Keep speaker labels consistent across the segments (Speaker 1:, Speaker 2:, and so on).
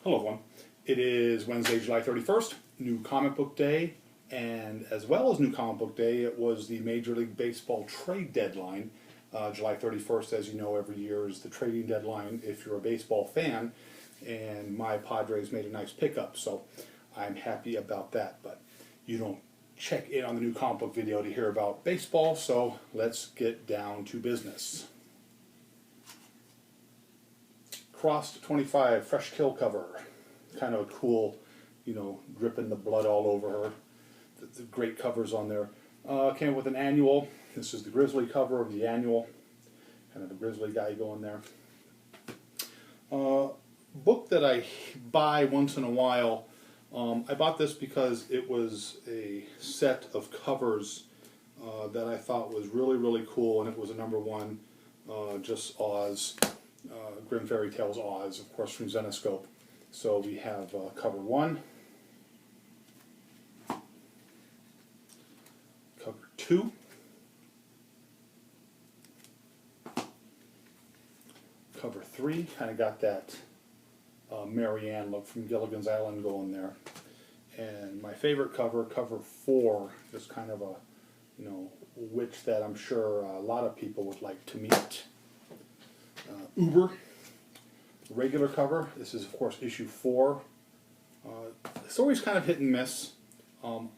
Speaker 1: Hello everyone. It is Wednesday, July 31st, new comic book day, and as well as new comic book day, it was the Major League Baseball trade deadline. July 31st, as you know, every year is the trading deadline if you're a baseball fan, and my Padres made a nice pickup, so I'm happy about that. But you don't check in on the new comic book video to hear about baseball, so let's get down to business. Crossed 25 Fresh Kill cover. Kind of a cool, dripping the blood all over her. The great covers on there. Came with an annual. This is the Grizzly cover of the annual. Kind of a Grizzly guy going there. Book that I buy once in a while. I bought this because it was a set of covers that I thought was really, really cool, and it was a #1, just Oz. Grim Fairy Tales Oz, of course, from Zenescope. So we have cover 1, cover 2, cover 3, kind of got that Marianne look from Gilligan's Island going there. And my favorite cover, cover 4, is kind of a, witch that I'm sure a lot of people would like to meet. Uber, regular cover. This is, of course, issue 4. The story's kind of hit and miss. I'm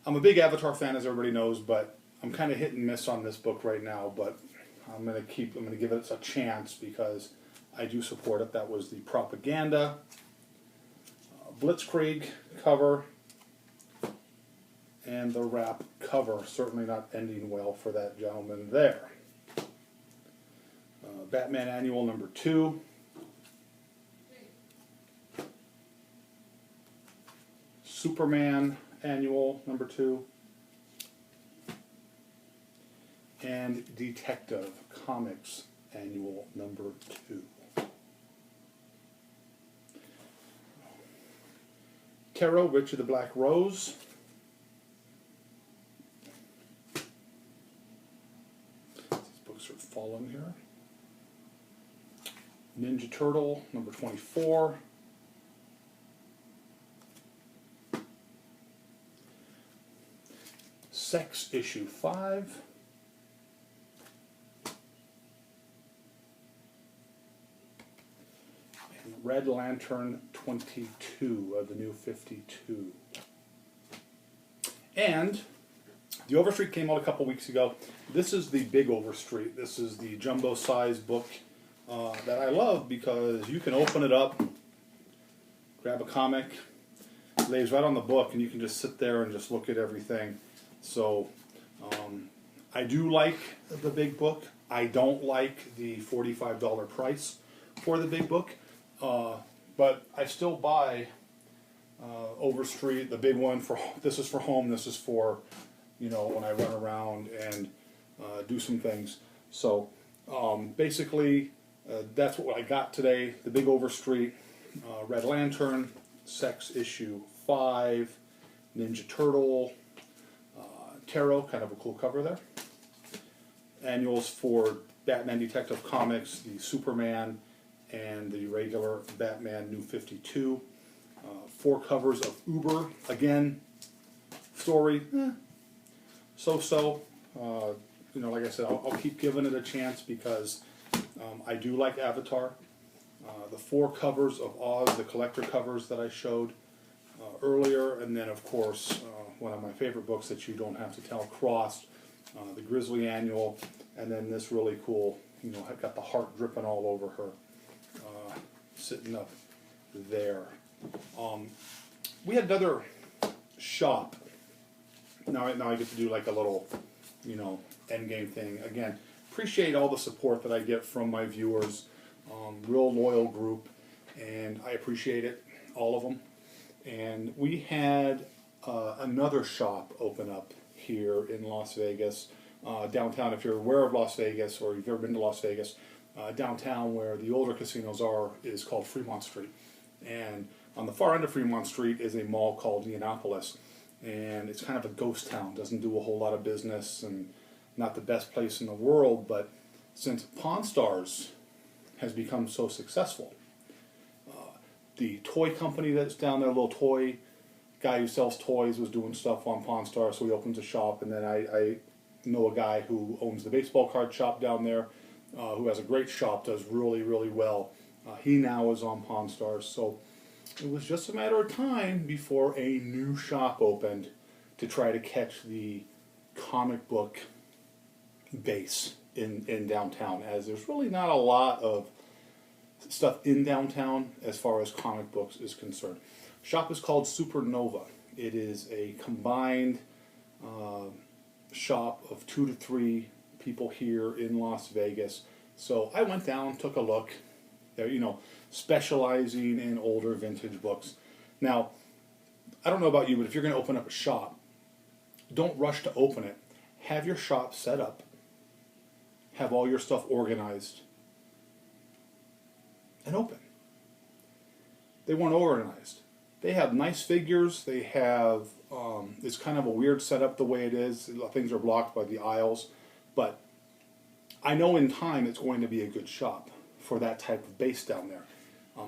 Speaker 1: a big Avatar fan, as everybody knows, but I'm kind of hit and miss on this book right now. But I'm gonna give it a chance because I do support it. That was the Propaganda, Blitzkrieg cover, and the Wrap cover. Certainly not ending well for that gentleman there. Batman Annual #2. Superman Annual #2. And Detective Comics Annual #2. Tarot, Witch of the Black Rose. These books are falling here. Ninja Turtle #24. Sex issue 5. And Red Lantern 22 of the new 52. And the Overstreet came out a couple weeks ago. This is the big Overstreet. This is the jumbo size book that I love because you can open it up, grab a comic, it lays right on the book, and you can just sit there and just look at everything. So I do like the big book. I don't like the $45 price for the big book, but I still buy Overstreet, the big one. This is for home. This is for when I run around and do some things. So basically. That's what I got today. The big Overstreet, Red Lantern, Sex issue 5, Ninja Turtle, Tarot, kind of a cool cover there. Annuals for Batman Detective Comics, the Superman, and the regular Batman New 52. 4 covers of Uber. Again, story, so-so. Like I said, I'll keep giving it a chance because I do like Avatar. The 4 covers of Oz, the collector covers that I showed earlier, and then of course one of my favorite books that you don't have to tell, Crossed, the Grizzly Annual, and then this really cool, I've got the heart dripping all over her, sitting up there. We had another shop. Now I get to do like a little, endgame thing again. Appreciate all the support that I get from my viewers, real loyal group, and I appreciate it, all of them. And we had another shop open up here in Las Vegas, downtown. If you're aware of Las Vegas or you've ever been to Las Vegas, downtown where the older casinos are is called Fremont Street. And on the far end of Fremont Street is a mall called Neonopolis. And it's kind of a ghost town, doesn't do a whole lot of business, and not the best place in the world, but since Pawn Stars has become so successful, the toy company that's down there, a little toy guy who sells toys, was doing stuff on Pawn Star, so he opens a shop. And then I know a guy who owns the baseball card shop down there, who has a great shop, does really, really well. He now is on Pawn Stars, so it was just a matter of time before a new shop opened to try to catch the comic book base in downtown, as there's really not a lot of stuff in downtown as far as comic books is concerned. Shop is called Supernova. It is a combined shop of 2 to 3 people here in Las Vegas. So I went down, took a look. They're, specializing in older vintage books. Now, I don't know about you, but if you're going to open up a shop, don't rush to open it. Have your shop set up. Have all your stuff organized. And open. They weren't organized. They have nice figures. They have, it's kind of a weird setup the way it is. Things are blocked by the aisles. But I know in time it's going to be a good shop for that type of base down there.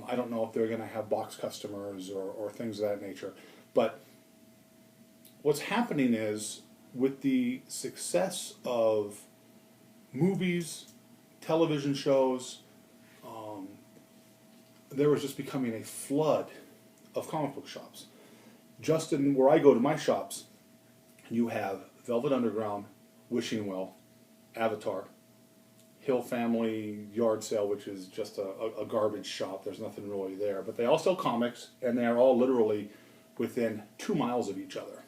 Speaker 1: I don't know if they're going to have box customers or things of that nature. But what's happening is, with the success of movies, television shows, there was just becoming a flood of comic book shops. Just in where I go to my shops, you have Velvet Underground, Wishing Well, Avatar, Hill Family Yard Sale, which is just a garbage shop. There's nothing really there. But they all sell comics, and they are all literally within 2 miles of each other.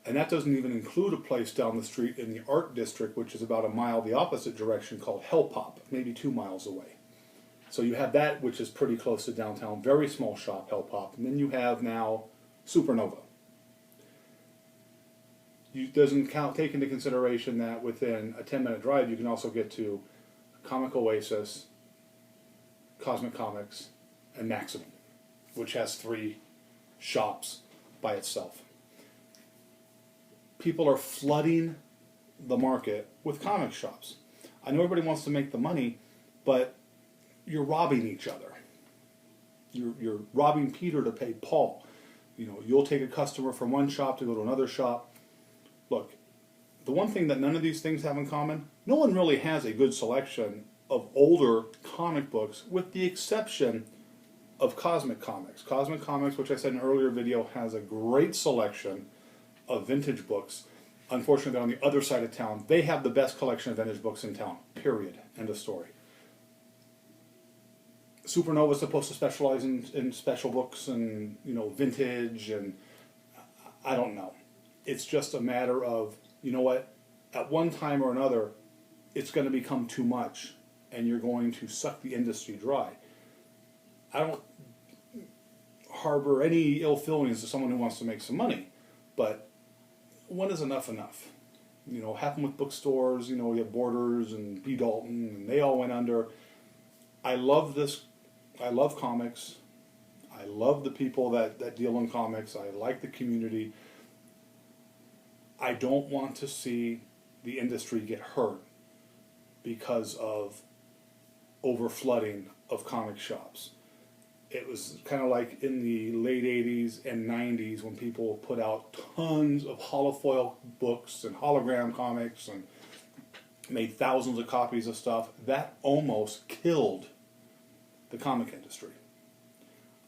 Speaker 1: And that doesn't even include a place down the street in the art district, which is about a mile the opposite direction, called Hell Pop, maybe 2 miles away. So you have that, which is pretty close to downtown, very small shop, Hell Pop. And then you have now Supernova. It doesn't take into consideration that within a 10-minute drive you can also get to Comic Oasis, Cosmic Comics, and Maximum, which has 3 shops by itself. People are flooding the market with comic shops. I know everybody wants to make the money, but you're robbing each other. You're robbing Peter to pay Paul. You'll take a customer from one shop to go to another shop. Look, the one thing that none of these things have in common, no one really has a good selection of older comic books, with the exception of Cosmic Comics. Cosmic Comics, which I said in an earlier video, has a great selection of vintage books. Unfortunately, they're on the other side of town. They have the best collection of vintage books in town, period. End of story. Supernova is supposed to specialize in special books and, vintage, and I don't know. It's just a matter of, at one time or another, it's going to become too much, and you're going to suck the industry dry. I don't harbor any ill feelings to someone who wants to make some money, but when is enough enough? Happened with bookstores, you have Borders and B. Dalton, and they all went under. I love this. I love comics. I love the people that deal in comics. I like the community. I don't want to see the industry get hurt because of overflooding of comic shops. It was kind of like in the late 80s and 90s when people put out tons of holofoil books and hologram comics and made thousands of copies of stuff. That almost killed the comic industry.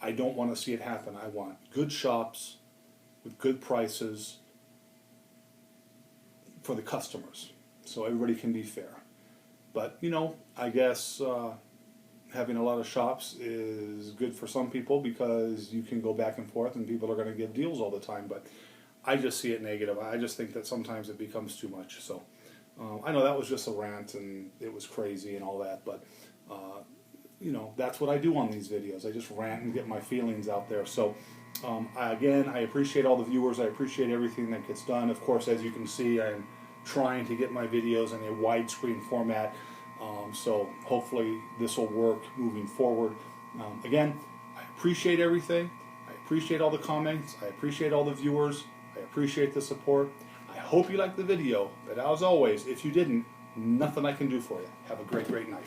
Speaker 1: I don't want to see it happen. I want good shops with good prices for the customers, so everybody can be fair. But, I guess having a lot of shops is good for some people because you can go back and forth and people are going to give deals all the time, but I just see it negative. I just think that sometimes it becomes too much. So I know that was just a rant and it was crazy and all that, but that's what I do on these videos. I just rant and get my feelings out there. So I appreciate all the viewers. I appreciate everything that gets done. Of course, as you can see, I'm trying to get my videos in a widescreen format. So hopefully this will work moving forward. Again, I appreciate everything. I appreciate all the comments. I appreciate all the viewers. I appreciate the support. I hope you liked the video. But as always, if you didn't, nothing I can do for you. Have a great, great night.